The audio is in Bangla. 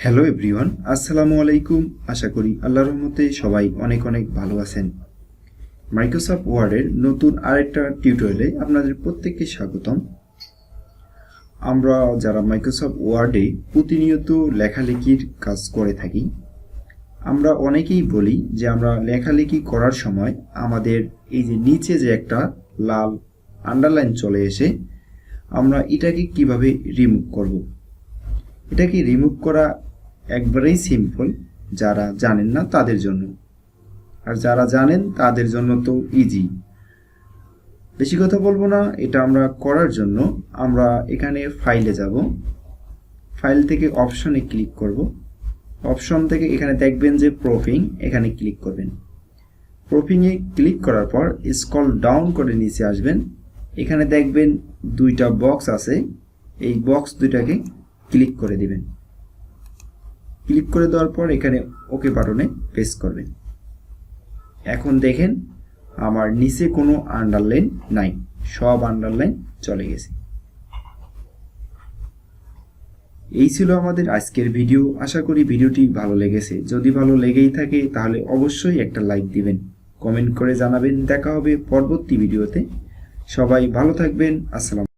হ্যালো এভরিওয়ান, আসসালামু আলাইকুম। আশা করি আল্লাহর রহমতে সবাই অনেক অনেক ভালো আছেন। মাইক্রোসফট ওয়ার্ডের নতুন আরেকটা টিউটোরিয়ালে আপনাদের প্রত্যেককে স্বাগতম। আমরা যারা মাইক্রোসফট ওয়ার্ডে প্রতিনিয়ত লেখালেখির কাজ করে থাকি, আমরা অনেকেই বলি যে আমরা লেখালেখি করার সময় আমাদের এই যে নিচে যে একটা লাল আন্ডারলাইন চলে এসে আমরা এটাকে কিভাবে রিমুভ করব। এটাকে রিমুভ করা একবারেই সিম্পল, যারা জানেন না তাদের জন্য, আর যারা জানেন তাদের জন্য তো ইজি। বেশি কথা বলবো না, এটা আমরা করার জন্য আমরা এখানে ফাইলে যাব, ফাইল থেকে অপশনে ক্লিক করব। অপশন থেকে এখানে দেখবেন যে প্রুফিং, এখানে ক্লিক করবেন। প্রুফিংয়ে ক্লিক করার পর স্ক্রল ডাউন করে নিচে আসবেন। এখানে দেখবেন দুইটা বক্স আছে, এই বক্স দুইটাকে ক্লিক করে দিবেন। ক্লিক করে দেওয়ার পর এখানে ওকে বাটনে প্রেস করবেন। এখন দেখেন আমার নিচে কোনো আন্ডারলাইন নাই, সব আন্ডারলাইন চলে গেছে। এই ছিল আমাদের আজকের ভিডিও। আশা করি ভিডিওটি ভালো লেগেছে। যদি ভালো লেগেই থাকে তাহলে অবশ্যই একটা লাইক দিবেন, কমেন্ট করে জানাবেন। দেখা হবে পরবর্তী ভিডিওতে। সবাই ভালো থাকবেন। আসসালাম।